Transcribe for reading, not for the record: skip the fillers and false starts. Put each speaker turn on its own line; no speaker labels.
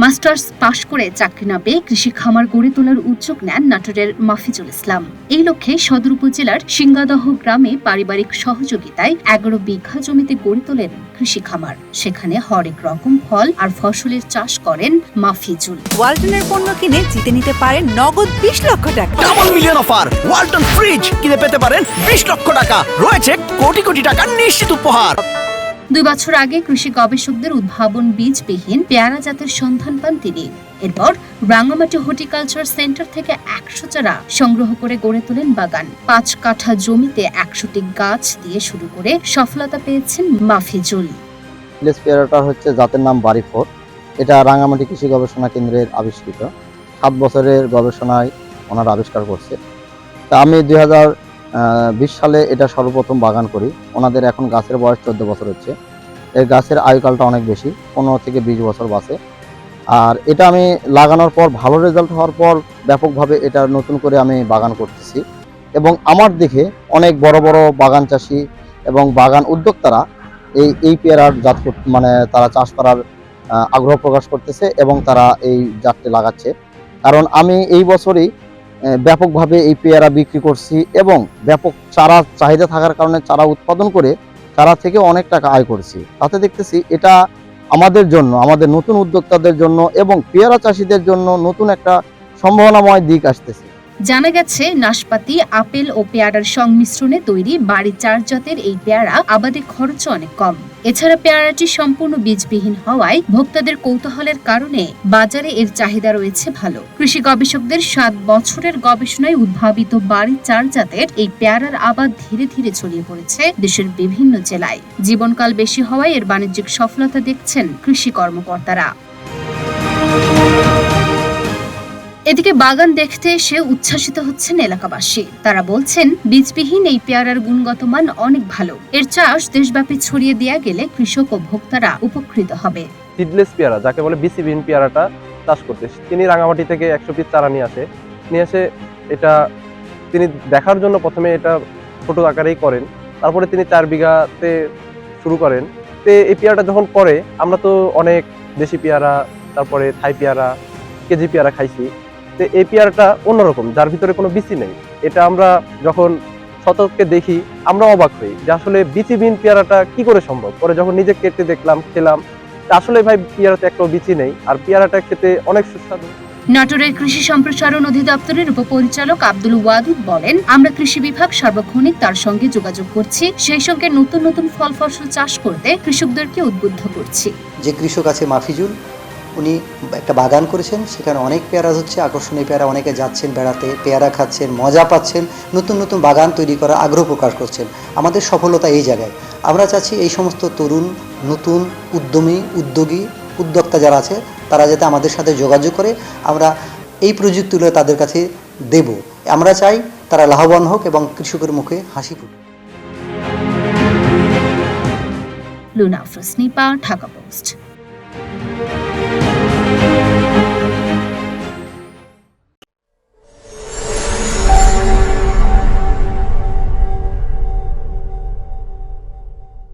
Masters পাশ করে চাকরি না পেয়ে কৃষি খামার গড়ে তোলার উদ্যোগ নেন নাটোরের মাফিজুল ইসলাম। এই লক্ষ্যে সদর উপজেলার সিংগাদহ গ্রামে পারিবারিক সহযোগিতায় ১১ বিঘা জমিতে গড়ে তোলেন কৃষি খামার। সেখানে হরেক রকম ফল আর ফসলের চাষ করেন মাফিজুল।
ওয়ালটনের পণ্য কিনে জিতে নিতে পারেন নগদ ২০ লক্ষ টাকা।
Double million offer! Walton fridge কিনে পেতে পারেন ২০ লক্ষ টাকা। রয়েছে কোটি কোটি টাকার নিশ্চিত উপহার।
২ বছর আগে কৃষি গবেষকদের উদ্ভাবন বীজবিহীন পেয়ারা জাতের সন্ধান পান তিনি। এরপর রাঙ্গামাটি হর্টিকালচার সেন্টার থেকে ১০০ চারা সংগ্রহ করে গড়ে তোলেন বাগান। ৫ কাঠা জমিতে ১০০টি গাছ দিয়ে শুরু করে সফলতা পেয়েছেন মাফিজুল।
পেয়ারাটা হচ্ছে জাতের নাম বাড়িফোর। এটা রাঙ্গামাটি কৃষি গবেষণা কেন্দ্রের আবিষ্কৃত। ৭ বছরের গবেষণায় ওনারা আবিষ্কার করছে। তা আমি ২০২০ সালে এটা সর্বপ্রথম বাগান করি। ওনাদের এখন গাছের বয়স ১৪ বছর হচ্ছে। এই গাছের আয়ুকালটা অনেক বেশি, ১৫ থেকে ২০ বছর বাঁচে। আর এটা আমি লাগানোর পর ভালো রেজাল্ট হওয়ার পর ব্যাপকভাবে এটা নতুন করে আমি বাগান করতেছি এবং আমার দেখে অনেক বড় বড় বাগান চাষি এবং বাগান উদ্যোক্তারা এই পেয়ারার জাত মানে তারা চাষ করার আগ্রহ প্রকাশ করতেছে এবং তারা এই জাতটি লাগাচ্ছে। কারণ আমি এই বছরই ব্যাপকভাবে এই পেয়ারা বিক্রি করছি এবং ব্যাপক চারা চাহিদা থাকার কারণে চারা উৎপাদন করে চারা থেকে অনেক টাকা আয় করছি। তাতে দেখতেছি এটা আমাদের জন্য, আমাদের নতুন উদ্যোক্তাদের জন্য এবং পেয়ারা চাষিদের জন্য নতুন একটা সম্ভাবনাময় দিক আসতেছে।
জানা গেছে নাশপাতি, আপেল ও পেয়ারার সংমিশ্রণে তৈরি বাড়ি ৪ জাতের এই পেয়ারা আবাদে খরচ অনেক কম। এছাড়া পেয়ারাটি সম্পূর্ণ বীজবিহীন হওয়ায় ভোক্তাদের কৌতূহলের কারণে বাজারে এর চাহিদা রয়েছে ভালো। কৃষি গবেষকদের ৭ বছরের গবেষণায় উদ্ভাবিত বাড়ি ৪ জাতের এই পেয়ারার আবাদ ধীরে ধীরে ছড়িয়ে পড়েছে দেশের বিভিন্ন জেলায়। জীবনকাল বেশি হওয়ায় এর বাণিজ্যিক সফলতা দেখছেন কৃষি কর্মকর্তারা। এদিকে বাগান দেখতে এসে উচ্ছ্বাসিত হচ্ছেন এলাকাবাসী। তারা বলছেন বীজবিহীন এই পেয়ারার গুণগত মান অনেক ভালো। এর চাষ দেশব্যাপী ছড়িয়ে দেয়া গেলে কৃষক ও ভোক্তারা উপকৃত হবে।
সিডলেস পেয়ারা যাকে বলে বিসিবিহীন পেয়ারাটা চাষ করতে তিনি রাঙামাটি থেকে ১০০ পিস চারা নিয়ে এসে এটা তিনি দেখার জন্য প্রথমে এটা ছোট আকারেই করেন। তারপরে তিনি ৪ বিঘাতে শুরু করেন। তো এই পেয়ারাটা যখন করে আমরা তো অনেক দেশি পেয়ারা, তারপরে থাই পেয়ারা, কেজি পেয়ারা খাইছি। তো এই পেয়ারাটা অন্যরকম, যার ভিতরে কোনো বিচি নেই। এটা আমরা যখন শতককে দেখি আমরা অবাক হই যে আসলে বিচিবিহীন পেয়ারাটা কি করে সম্ভব। পরে যখন নিজে কেটে দেখলাম, খেলাম, আসলে ভাই পেয়ারাতে একটাও বিচি নেই আর পেয়ারাটা খেতে অনেক সুস্বাদু।
নাটোরের কৃষি সম্প্রসারণ অধিদপ্তরের উপপরিচালক আব্দুল ওয়াদুদ বলেন, আমরা কৃষি বিভাগ সার্বক্ষণিক তার সঙ্গে যোগাযোগ করছি, সেই সঙ্গে নতুন নতুন ফল ফসল চাষ করতে কৃষকদেরকে উদ্বুদ্ধ করছি।
যে কৃষক আছে মাফিজুল, উনি একটা বাগান করেছেন, সেখানে অনেক পেয়ারা হচ্ছে, আকর্ষণীয় পেয়ারা, অনেকে যাচ্ছেন বেড়াতে, পেয়ারা খাচ্ছেন, মজা পাচ্ছেন, নতুন নতুন বাগান তৈরি করার আগ্রহ প্রকাশ করছেন। আমাদের সফলতা এই জায়গায়। আমরা চাচ্ছি এই সমস্ত তরুণ, নতুন উদ্যমী, উদ্যোগী, উদ্যোক্তা যারা আছে তারা যাতে আমাদের সাথে যোগাযোগ করে আমরা এই প্রযুক্তিগুলো তাদের কাছে দেব। আমরা চাই তারা লাভবান হোক এবং কৃষকের মুখে হাসি ফুটুক।
লুনা আফরোজ নিপা, ঢাকা পোস্ট।